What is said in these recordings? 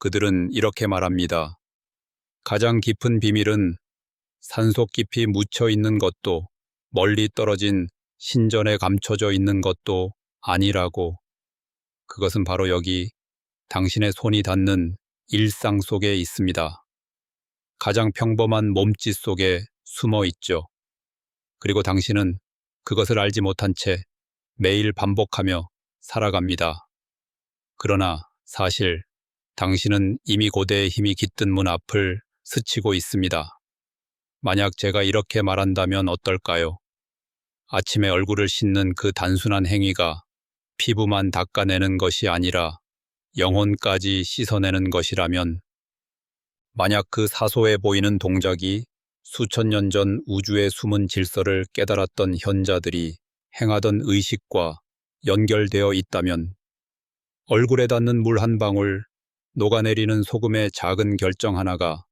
그들은 이렇게 말합니다. 가장 깊은 비밀은 산속 깊이 묻혀 있는 것도 멀리 떨어진 신전에 감춰져 있는 것도 아니라고. 그것은 바로 여기 당신의 손이 닿는 일상 속에 있습니다. 가장 평범한 몸짓 속에 숨어 있죠. 그리고 당신은 그것을 알지 못한 채 매일 반복하며 살아갑니다. 그러나 사실 당신은 이미 고대의 힘이 깃든 문 앞을 스치고 있습니다. 만약 제가 이렇게 말한다면 어떨까요? 아침에 얼굴을 씻는 그 단순한 행위가 피부만 닦아내는 것이 아니라 영혼까지 씻어내는 것이라면, 만약 그 사소해 보이는 동작이 수천 년 전 우주의 숨은 질서를 깨달았던 현자들이 행하던 의식과 연결되어 있다면, 얼굴에 닿는 물 한 방울, 녹아내리는 소금의 작은 결정 하나가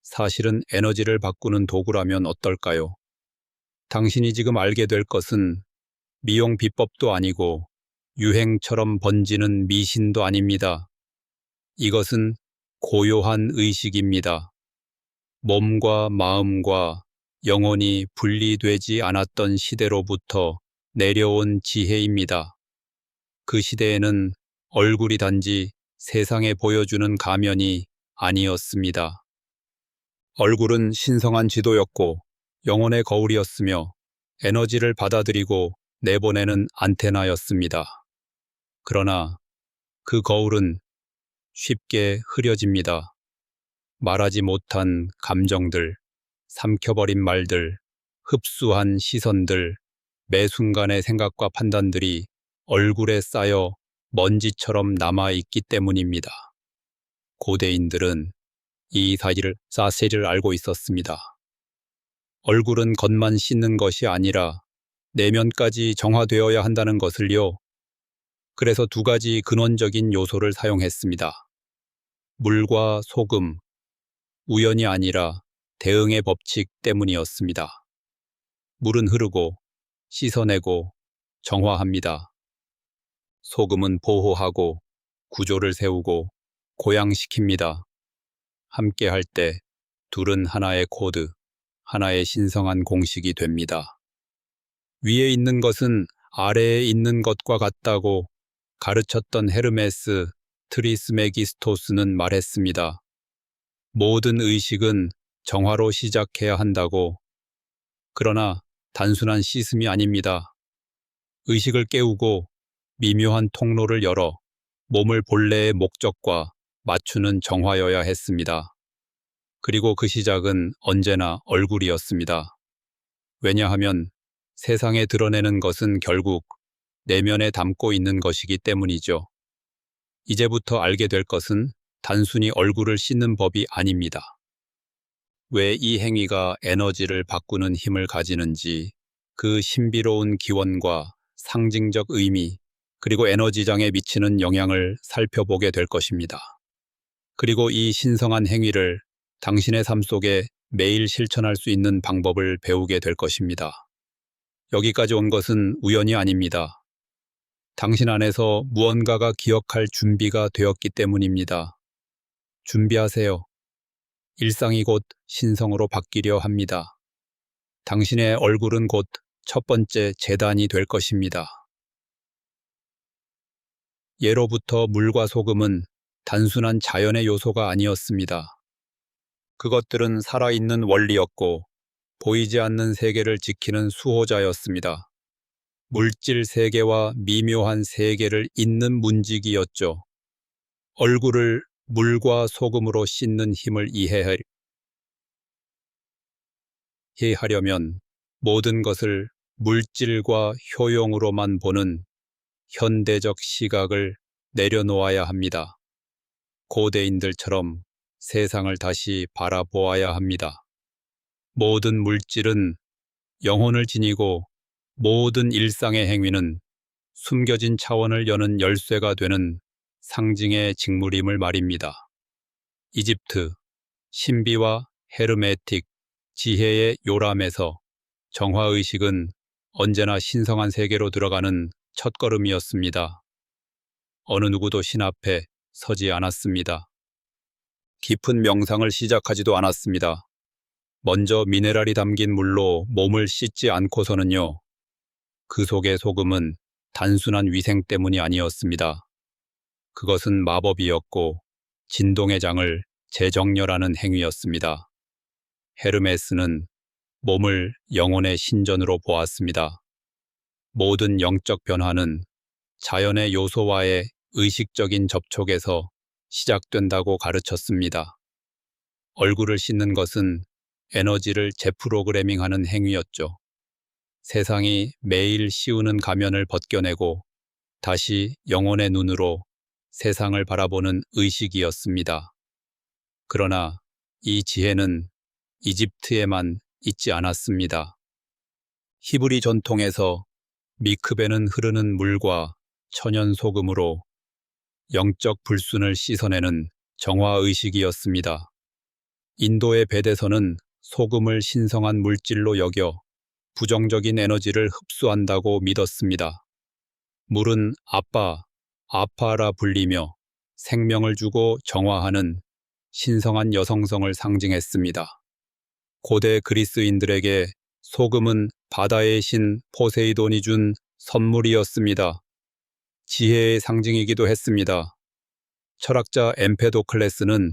사실은 에너지를 바꾸는 도구라면 어떨까요? 당신이 지금 알게 될 것은 미용 비법도 아니고 유행처럼 번지는 미신도 아닙니다. 이것은 고요한 의식입니다. 몸과 마음과 영혼이 분리되지 않았던 시대로부터 내려온 지혜입니다. 그 시대에는 얼굴이 단지 세상에 보여주는 가면이 아니었습니다. 얼굴은 신성한 지도였고 영혼의 거울이었으며 에너지를 받아들이고 내보내는 안테나였습니다. 그러나 그 거울은 쉽게 흐려집니다. 말하지 못한 감정들, 삼켜버린 말들, 흡수한 시선들, 매 순간의 생각과 판단들이 얼굴에 쌓여 먼지처럼 남아있기 때문입니다. 고대인들은 이 사실을 알고 있었습니다. 얼굴은 겉만 씻는 것이 아니라 내면까지 정화되어야 한다는 것을요. 그래서 두 가지 근원적인 요소를 사용했습니다. 물과 소금, 우연이 아니라 대응의 법칙 때문이었습니다. 물은 흐르고 씻어내고 정화합니다. 소금은 보호하고 구조를 세우고 고양시킵니다. 함께 할 때 둘은 하나의 코드, 하나의 신성한 공식이 됩니다. 위에 있는 것은 아래에 있는 것과 같다고 가르쳤던 헤르메스 트리스메기스토스는 말했습니다. 모든 의식은 정화로 시작해야 한다고. 그러나 단순한 씻음이 아닙니다. 의식을 깨우고 미묘한 통로를 열어 몸을 본래의 목적과 맞추는 정화여야 했습니다. 그리고 그 시작은 언제나 얼굴이었습니다. 왜냐하면 세상에 드러내는 것은 결국 내면에 담고 있는 것이기 때문이죠. 이제부터 알게 될 것은 단순히 얼굴을 씻는 법이 아닙니다. 왜 이 행위가 에너지를 바꾸는 힘을 가지는지, 그 신비로운 기원과 상징적 의미, 그리고 에너지장에 미치는 영향을 살펴보게 될 것입니다. 그리고 이 신성한 행위를 당신의 삶 속에 매일 실천할 수 있는 방법을 배우게 될 것입니다. 여기까지 온 것은 우연이 아닙니다. 당신 안에서 무언가가 기억할 준비가 되었기 때문입니다. 준비하세요. 일상이 곧 신성으로 바뀌려 합니다. 당신의 얼굴은 곧 첫 번째 제단이 될 것입니다. 예로부터 물과 소금은 단순한 자연의 요소가 아니었습니다. 그것들은 살아있는 원리였고 보이지 않는 세계를 지키는 수호자였습니다. 물질 세계와 미묘한 세계를 잇는 문지기였죠. 얼굴을 물과 소금으로 씻는 힘을 이해하려면 모든 것을 물질과 효용으로만 보는 현대적 시각을 내려놓아야 합니다. 고대인들처럼 세상을 다시 바라보아야 합니다. 모든 물질은 영혼을 지니고 모든 일상의 행위는 숨겨진 차원을 여는 열쇠가 되는 상징의 직물임을 말입니다. 이집트, 신비와 헤르메틱, 지혜의 요람에서 정화의식은 언제나 신성한 세계로 들어가는 첫걸음이었습니다. 어느 누구도 신 앞에 서지 않았습니다. 깊은 명상을 시작하지도 않았습니다. 먼저 미네랄이 담긴 물로 몸을 씻지 않고서는요. 그 속의 소금은 단순한 위생 때문이 아니었습니다. 그것은 마법이었고 진동의 장을 재정렬하는 행위였습니다. 헤르메스는 몸을 영혼의 신전으로 보았습니다. 모든 영적 변화는 자연의 요소와의 의식적인 접촉에서 시작된다고 가르쳤습니다. 얼굴을 씻는 것은 에너지를 재프로그래밍하는 행위였죠. 세상이 매일 씌우는 가면을 벗겨내고 다시 영혼의 눈으로 세상을 바라보는 의식이었습니다. 그러나 이 지혜는 이집트에만 있지 않았습니다. 히브리 전통에서 미크베는 흐르는 물과 천연 소금으로 영적 불순을 씻어내는 정화의식이었습니다. 인도의 베데서는 소금을 신성한 물질로 여겨 부정적인 에너지를 흡수한다고 믿었습니다. 물은 아파라 불리며 생명을 주고 정화하는 신성한 여성성을 상징했습니다. 고대 그리스인들에게 소금은 바다의 신 포세이돈이 준 선물이었습니다. 지혜의 상징이기도 했습니다. 철학자 엠페도클레스는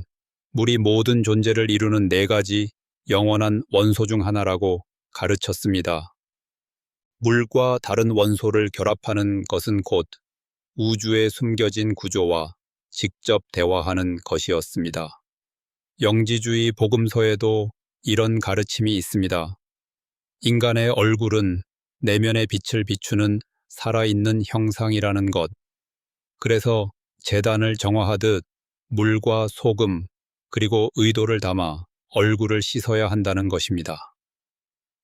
물이 모든 존재를 이루는 4가지 영원한 원소 중 하나라고 가르쳤습니다. 물과 다른 원소를 결합하는 것은 곧 우주에 숨겨진 구조와 직접 대화하는 것이었습니다. 영지주의 복음서에도 이런 가르침이 있습니다. 인간의 얼굴은 내면의 빛을 비추는 살아있는 형상이라는 것. 그래서 제단을 정화하듯 물과 소금 그리고 의도를 담아 얼굴을 씻어야 한다는 것입니다.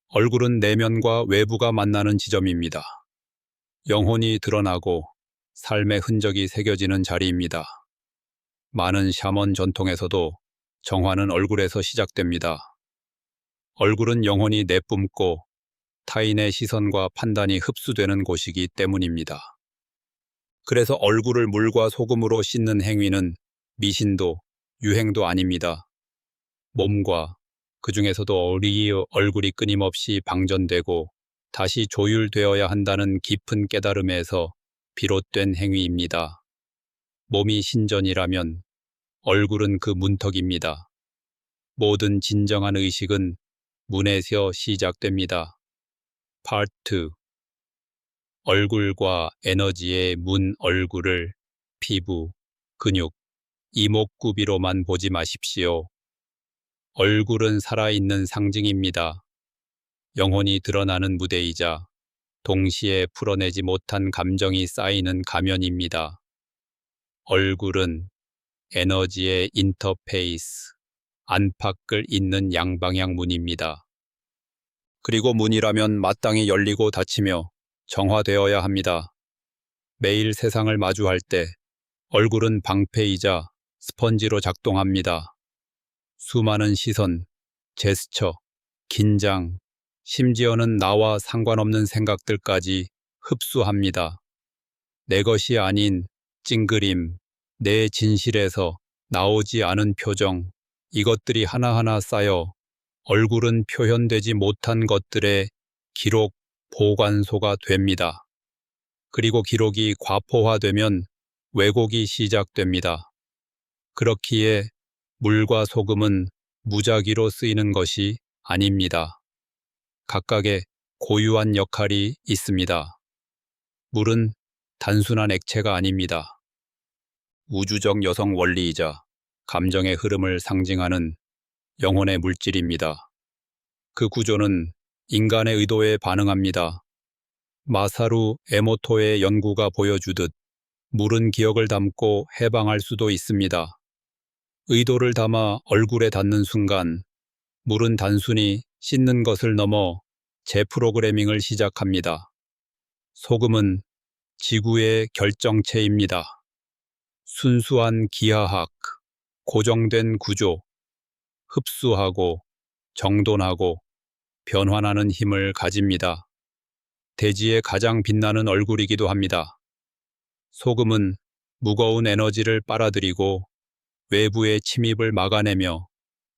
얼굴은 내면과 외부가 만나는 지점입니다. 영혼이 드러나고 삶의 흔적이 새겨지는 자리입니다. 많은 샤먼 전통에서도 정화는 얼굴에서 시작됩니다. 얼굴은 영혼이 내뿜고 타인의 시선과 판단이 흡수되는 곳이기 때문입니다. 그래서 얼굴을 물과 소금으로 씻는 행위는 미신도 유행도 아닙니다. 몸과 그 중에서도 우리의 얼굴이 끊임없이 방전되고 다시 조율되어야 한다는 깊은 깨달음에서 비롯된 행위입니다. 몸이 신전이라면 얼굴은 그 문턱입니다. 모든 진정한 의식은 문에서 시작됩니다. 파트 2. 얼굴과 에너지의 문. 얼굴을 피부, 근육, 이목구비로만 보지 마십시오. 얼굴은 살아있는 상징입니다. 영혼이 드러나는 무대이자 동시에 풀어내지 못한 감정이 쌓이는 가면입니다. 얼굴은 에너지의 인터페이스, 안팎을 잇는 양방향 문입니다. 그리고 문이라면 마땅히 열리고 닫히며 정화되어야 합니다. 매일 세상을 마주할 때 얼굴은 방패이자 스펀지로 작동합니다. 수많은 시선, 제스처, 긴장, 심지어는 나와 상관없는 생각들까지 흡수합니다. 내 것이 아닌 찡그림, 내 진실에서 나오지 않은 표정, 이것들이 하나하나 쌓여 얼굴은 표현되지 못한 것들의 기록, 보관소가 됩니다. 그리고 기록이 과포화되면 왜곡이 시작됩니다. 그렇기에 물과 소금은 무작위로 쓰이는 것이 아닙니다. 각각의 고유한 역할이 있습니다. 물은 단순한 액체가 아닙니다. 우주적 여성 원리이자 감정의 흐름을 상징하는 영혼의 물질입니다. 그 구조는 인간의 의도에 반응합니다. 마사루 에모토의 연구가 보여주듯 물은 기억을 담고 해방할 수도 있습니다. 의도를 담아 얼굴에 닿는 순간 물은 단순히 씻는 것을 넘어 재프로그래밍을 시작합니다. 소금은 지구의 결정체입니다. 순수한 기하학, 고정된 구조, 흡수하고 정돈하고 변환하는 힘을 가집니다. 대지의 가장 빛나는 얼굴이기도 합니다. 소금은 무거운 에너지를 빨아들이고 외부의 침입을 막아내며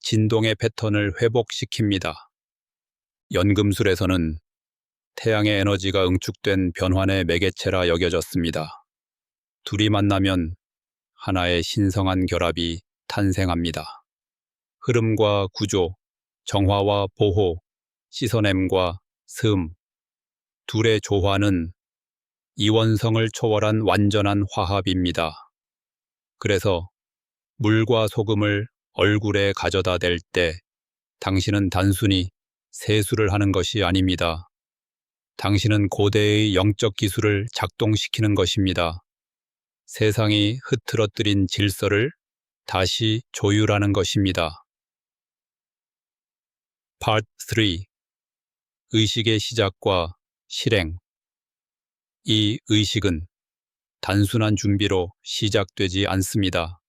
진동의 패턴을 회복시킵니다. 연금술에서는 태양의 에너지가 응축된 변환의 매개체라 여겨졌습니다. 둘이 만나면 하나의 신성한 결합이 탄생합니다. 흐름과 구조, 정화와 보호, 씻어냄과 슴, 둘의 조화는 이원성을 초월한 완전한 화합입니다. 그래서 물과 소금을 얼굴에 가져다 댈 때 당신은 단순히 세수를 하는 것이 아닙니다. 당신은 고대의 영적 기술을 작동시키는 것입니다. 세상이 흐트러뜨린 질서를 다시 조율하는 것입니다. Part 3. 의식의 시작과 실행. 이 의식은 단순한 준비로 시작되지 않습니다.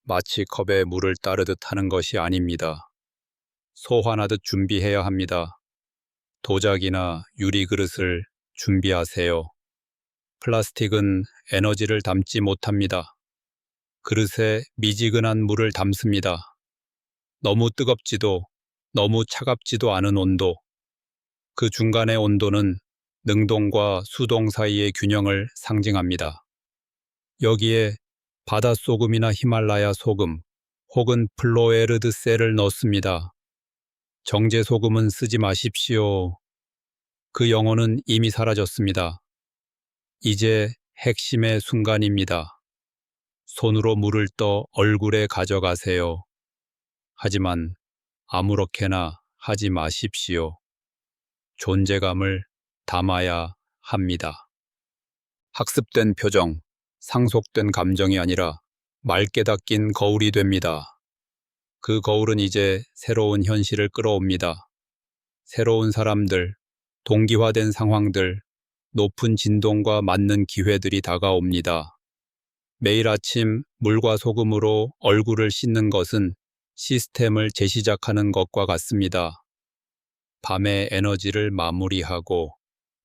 마치 컵에 물을 따르듯 하는 것이 아닙니다. 소환하듯 준비해야 합니다. 도자기나 유리 그릇을 준비하세요. 플라스틱은 에너지를 담지 못합니다. 그릇에 미지근한 물을 담습니다. 너무 뜨겁지도 너무 차갑지도 않은 온도. 그 중간의 온도는 능동과 수동 사이의 균형을 상징합니다. 여기에 바닷소금이나 히말라야 소금 혹은 플로에르드 셀을 넣습니다. 정제 소금은 쓰지 마십시오. 그 영혼은 이미 사라졌습니다. 이제 핵심의 순간입니다. 손으로 물을 떠 얼굴에 가져가세요. 하지만 아무렇게나 하지 마십시오. 존재감을 담아야 합니다. 학습된 표정, 상속된 감정이 아니라 맑게 닦인 거울이 됩니다. 그 거울은 이제 새로운 현실을 끌어옵니다. 새로운 사람들, 동기화된 상황들, 높은 진동과 맞는 기회들이 다가옵니다. 매일 아침 물과 소금으로 얼굴을 씻는 것은 시스템을 재시작하는 것과 같습니다. 밤의 에너지를 마무리하고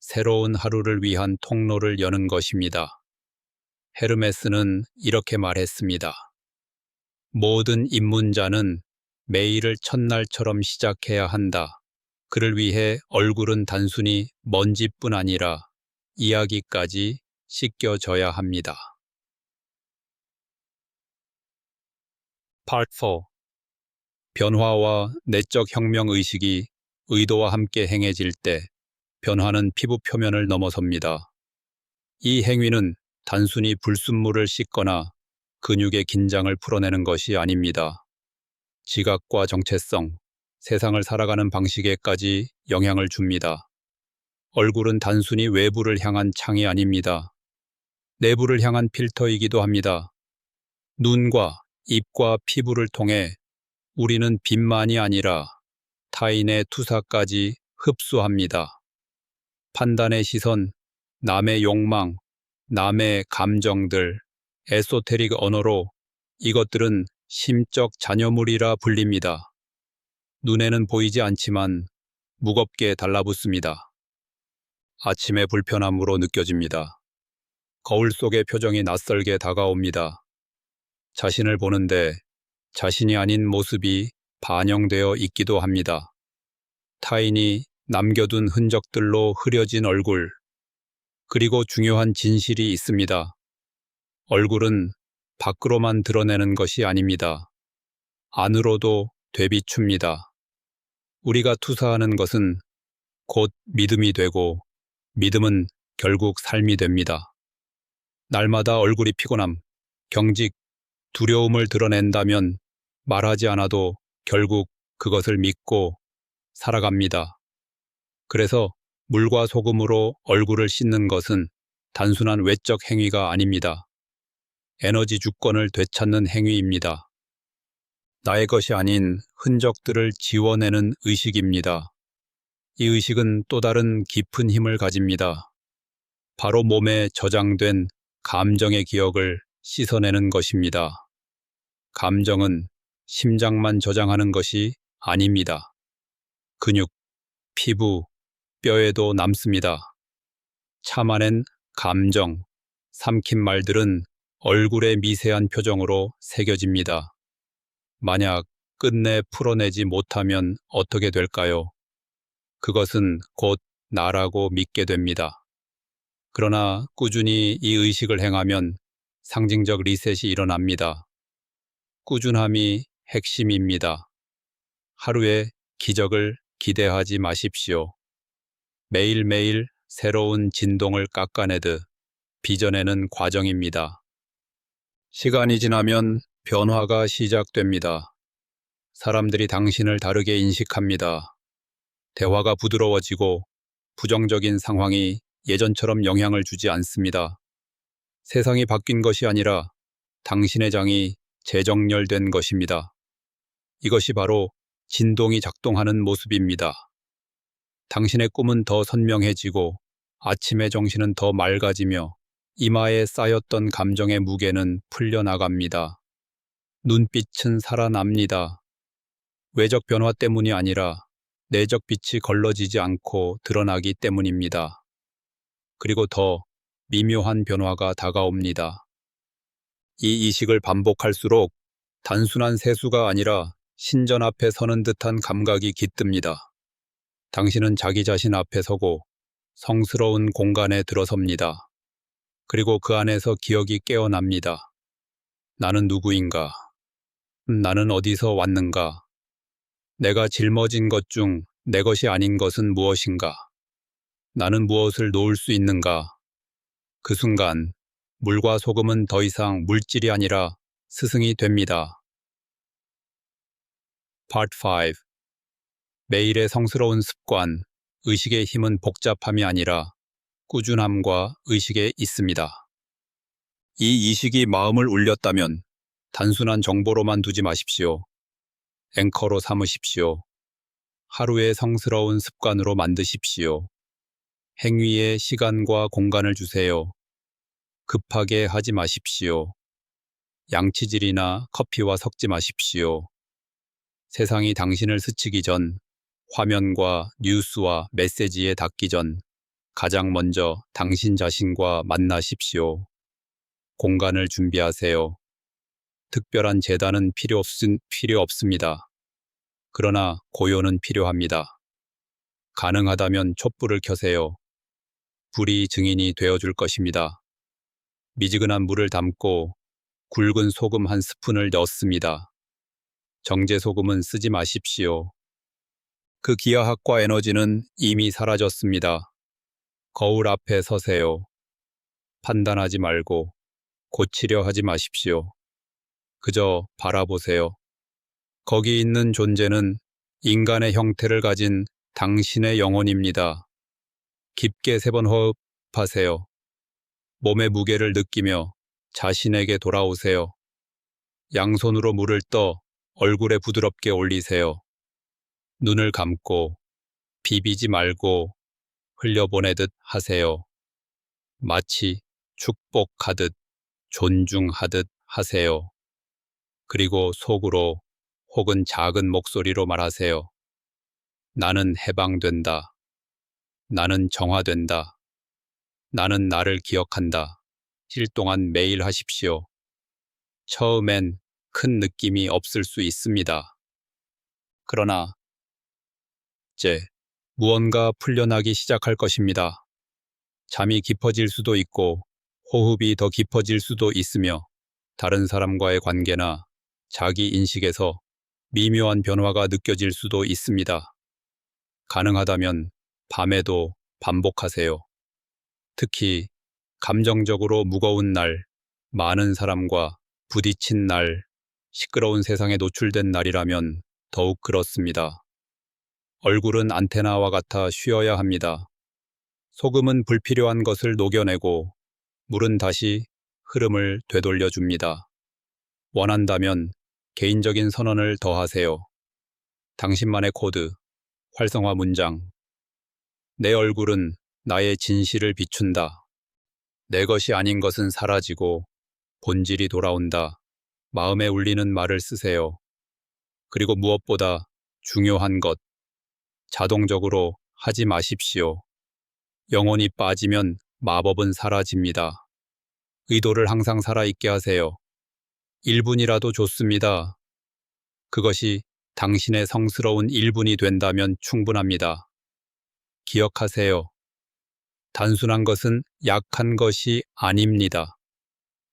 새로운 하루를 위한 통로를 여는 것입니다. 헤르메스는 이렇게 말했습니다. 모든 입문자는 매일을 첫날처럼 시작해야 한다. 그를 위해 얼굴은 단순히 먼지뿐 아니라 이야기까지 씻겨져야 합니다. Part 4. 변화와 내적 혁명 의식이 의도와 함께 행해질 때 변화는 피부 표면을 넘어섭니다. 이 행위는 단순히 불순물을 씻거나 근육의 긴장을 풀어내는 것이 아닙니다. 지각과 정체성, 세상을 살아가는 방식에까지 영향을 줍니다. 얼굴은 단순히 외부를 향한 창이 아닙니다. 내부를 향한 필터이기도 합니다. 눈과 입과 피부를 통해 우리는 빛만이 아니라 타인의 투사까지 흡수합니다. 판단의 시선, 남의 욕망, 남의 감정들, 에소테릭 언어로 이것들은 심적 잔여물이라 불립니다. 눈에는 보이지 않지만 무겁게 달라붙습니다. 아침의 불편함으로 느껴집니다. 거울 속의 표정이 낯설게 다가옵니다. 자신을 보는데 자신이 아닌 모습이 반영되어 있기도 합니다. 타인이 남겨둔 흔적들로 흐려진 얼굴. 그리고 중요한 진실이 있습니다. 얼굴은 밖으로만 드러내는 것이 아닙니다. 안으로도 되비춥니다. 우리가 투사하는 것은 곧 믿음이 되고 믿음은 결국 삶이 됩니다. 날마다 얼굴이 피곤함, 경직, 두려움을 드러낸다면 말하지 않아도 결국 그것을 믿고 살아갑니다. 그래서 물과 소금으로 얼굴을 씻는 것은 단순한 외적 행위가 아닙니다. 에너지 주권을 되찾는 행위입니다. 나의 것이 아닌 흔적들을 지워내는 의식입니다. 이 의식은 또 다른 깊은 힘을 가집니다. 바로 몸에 저장된 감정의 기억을 씻어내는 것입니다. 감정은 심장만 저장하는 것이 아닙니다. 근육, 피부, 뼈에도 남습니다. 참아낸 감정, 삼킨 말들은 얼굴의 미세한 표정으로 새겨집니다. 만약 끝내 풀어내지 못하면 어떻게 될까요? 그것은 곧 나라고 믿게 됩니다. 그러나 꾸준히 이 의식을 행하면 상징적 리셋이 일어납니다. 꾸준함이 핵심입니다. 하루의 기적을 기대하지 마십시오. 매일매일 새로운 진동을 깎아내듯 빚어내는 과정입니다. 시간이 지나면 변화가 시작됩니다. 사람들이 당신을 다르게 인식합니다. 대화가 부드러워지고 부정적인 상황이 예전처럼 영향을 주지 않습니다. 세상이 바뀐 것이 아니라 당신의 장이 재정렬된 것입니다. 이것이 바로 진동이 작동하는 모습입니다. 당신의 꿈은 더 선명해지고 아침의 정신은 더 맑아지며 이마에 쌓였던 감정의 무게는 풀려나갑니다. 눈빛은 살아납니다. 외적 변화 때문이 아니라 내적 빛이 걸러지지 않고 드러나기 때문입니다. 그리고 더 미묘한 변화가 다가옵니다. 이 이식을 반복할수록 단순한 세수가 아니라 신전 앞에 서는 듯한 감각이 깃듭니다. 당신은 자기 자신 앞에 서고 성스러운 공간에 들어섭니다. 그리고 그 안에서 기억이 깨어납니다. 나는 누구인가? 나는 어디서 왔는가? 내가 짊어진 것 중 내 것이 아닌 것은 무엇인가? 나는 무엇을 놓을 수 있는가? 그 순간 물과 소금은 더 이상 물질이 아니라 스승이 됩니다. Part 5. 매일의 성스러운 습관, 의식의 힘은 복잡함이 아니라 꾸준함과 의식에 있습니다. 이 이식이 마음을 울렸다면 단순한 정보로만 두지 마십시오. 앵커로 삼으십시오. 하루의 성스러운 습관으로 만드십시오. 행위에 시간과 공간을 주세요. 급하게 하지 마십시오. 양치질이나 커피와 섞지 마십시오. 세상이 당신을 스치기 전, 화면과 뉴스와 메시지에 닿기 전 가장 먼저 당신 자신과 만나십시오. 공간을 준비하세요. 특별한 재단은 필요 없습니다. 그러나 고요는 필요합니다. 가능하다면 촛불을 켜세요. 불이 증인이 되어줄 것입니다. 미지근한 물을 담고 굵은 소금 한 스푼을 넣습니다. 정제 소금은 쓰지 마십시오. 그 기하학과 에너지는 이미 사라졌습니다. 거울 앞에 서세요. 판단하지 말고 고치려 하지 마십시오. 그저 바라보세요. 거기 있는 존재는 인간의 형태를 가진 당신의 영혼입니다. 깊게 3번 호흡하세요. 몸의 무게를 느끼며 자신에게 돌아오세요. 양손으로 물을 떠 얼굴에 부드럽게 올리세요. 눈을 감고 비비지 말고 흘려보내듯 하세요. 마치 축복하듯 존중하듯 하세요. 그리고 속으로 혹은 작은 목소리로 말하세요. 나는 해방된다. 나는 정화된다. 나는 나를 기억한다. 7일 동안 매일 하십시오. 처음엔 큰 느낌이 없을 수 있습니다. 그러나 이제 무언가 풀려나기 시작할 것입니다. 잠이 깊어질 수도 있고 호흡이 더 깊어질 수도 있으며 다른 사람과의 관계나 자기 인식에서 미묘한 변화가 느껴질 수도 있습니다. 가능하다면 밤에도 반복하세요. 특히 감정적으로 무거운 날, 많은 사람과 부딪힌 날, 시끄러운 세상에 노출된 날이라면 더욱 그렇습니다. 얼굴은 안테나와 같아 쉬어야 합니다. 소금은 불필요한 것을 녹여내고 물은 다시 흐름을 되돌려줍니다. 원한다면 개인적인 선언을 더하세요. 당신만의 코드, 활성화 문장. 내 얼굴은 나의 진실을 비춘다. 내 것이 아닌 것은 사라지고 본질이 돌아온다. 마음에 울리는 말을 쓰세요. 그리고 무엇보다 중요한 것, 자동적으로 하지 마십시오. 영혼이 빠지면 마법은 사라집니다. 의도를 항상 살아있게 하세요. 1분이라도 좋습니다. 그것이 당신의 성스러운 1분이 된다면 충분합니다. 기억하세요. 단순한 것은 약한 것이 아닙니다.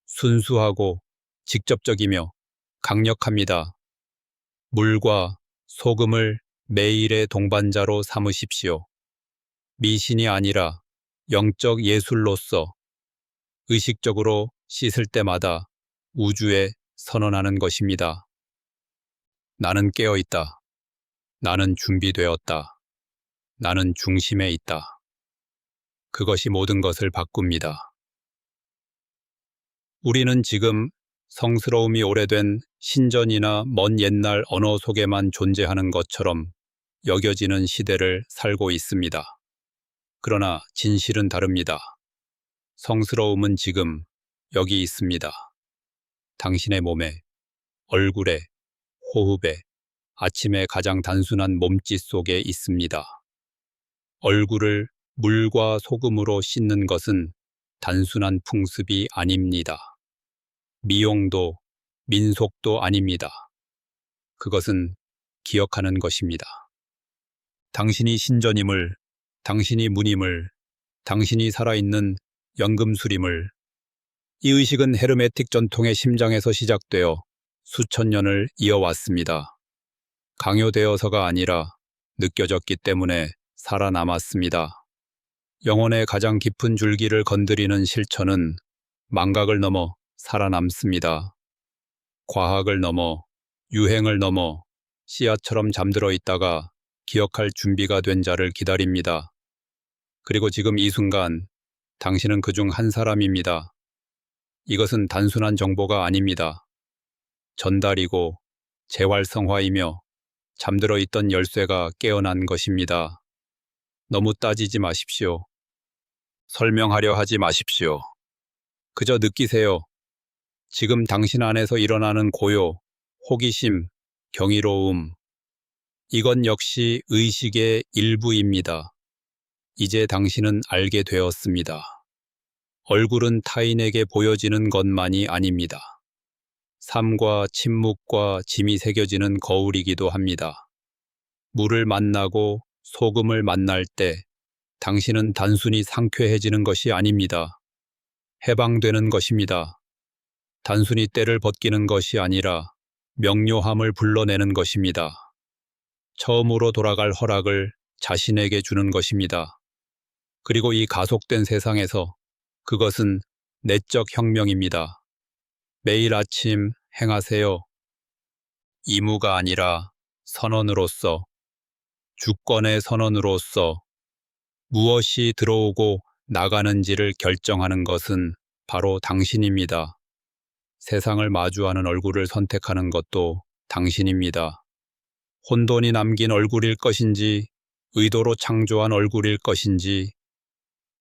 순수하고 직접적이며 강력합니다. 물과 소금을 매일의 동반자로 삼으십시오. 미신이 아니라 영적 예술로서 의식적으로 씻을 때마다 우주에 선언하는 것입니다. 나는 깨어있다. 나는 준비되었다. 나는 중심에 있다. 그것이 모든 것을 바꿉니다. 우리는 지금 성스러움이 오래된 신전이나 먼 옛날 언어 속에만 존재하는 것처럼 여겨지는 시대를 살고 있습니다. 그러나 진실은 다릅니다. 성스러움은 지금 여기 있습니다. 당신의 몸에, 얼굴에, 호흡에, 아침의 가장 단순한 몸짓 속에 있습니다. 얼굴을 물과 소금으로 씻는 것은 단순한 풍습이 아닙니다. 미용도 민속도 아닙니다. 그것은 기억하는 것입니다. 당신이 신전임을, 당신이 문임을, 당신이 살아있는 연금술임을. 이 의식은 헤르메틱 전통의 심장에서 시작되어 수천 년을 이어왔습니다. 강요되어서가 아니라 느껴졌기 때문에 살아남았습니다. 영혼의 가장 깊은 줄기를 건드리는 실천은 망각을 넘어 살아남습니다. 과학을 넘어, 유행을 넘어 씨앗처럼 잠들어 있다가 기억할 준비가 된 자를 기다립니다. 그리고 지금 이 순간 당신은 그중 한 사람입니다. 이것은 단순한 정보가 아닙니다. 전달이고 재활성화이며 잠들어 있던 열쇠가 깨어난 것입니다. 너무 따지지 마십시오. 설명하려 하지 마십시오. 그저 느끼세요. 지금 당신 안에서 일어나는 고요, 호기심, 경이로움. 이건 역시 의식의 일부입니다. 이제 당신은 알게 되었습니다. 얼굴은 타인에게 보여지는 것만이 아닙니다. 삶과 침묵과 짐이 새겨지는 거울이기도 합니다. 물을 만나고 소금을 만날 때 당신은 단순히 상쾌해지는 것이 아닙니다. 해방되는 것입니다. 단순히 때를 벗기는 것이 아니라 명료함을 불러내는 것입니다. 처음으로 돌아갈 허락을 자신에게 주는 것입니다. 그리고 이 가속된 세상에서 그것은 내적 혁명입니다. 매일 아침 행하세요. 의무가 아니라 선언으로서, 주권의 선언으로서 무엇이 들어오고 나가는지를 결정하는 것은 바로 당신입니다. 세상을 마주하는 얼굴을 선택하는 것도 당신입니다. 혼돈이 남긴 얼굴일 것인지, 의도로 창조한 얼굴일 것인지,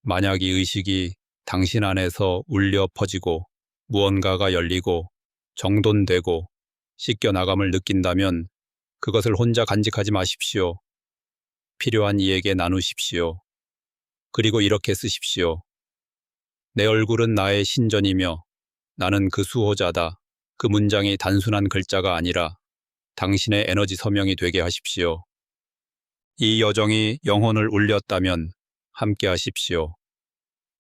만약 이 의식이 당신 안에서 울려 퍼지고 무언가가 열리고 정돈되고 씻겨나감을 느낀다면 그것을 혼자 간직하지 마십시오. 필요한 이에게 나누십시오. 그리고 이렇게 쓰십시오. 내 얼굴은 나의 신전이며 나는 그 수호자다. 그 문장이 단순한 글자가 아니라 당신의 에너지 서명이 되게 하십시오. 이 여정이 영혼을 울렸다면 함께 하십시오.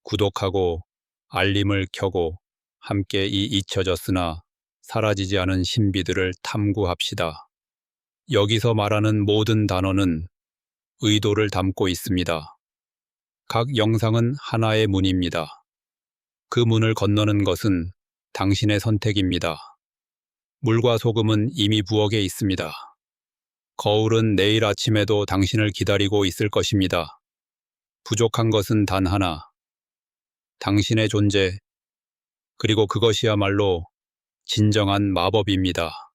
구독하고 알림을 켜고 함께 이 잊혀졌으나 사라지지 않은 신비들을 탐구합시다. 여기서 말하는 모든 단어는 의도를 담고 있습니다. 각 영상은 하나의 문입니다. 그 문을 건너는 것은 당신의 선택입니다. 물과 소금은 이미 부엌에 있습니다. 거울은 내일 아침에도 당신을 기다리고 있을 것입니다. 부족한 것은 단 하나. 당신의 존재, 그리고 그것이야말로 진정한 마법입니다.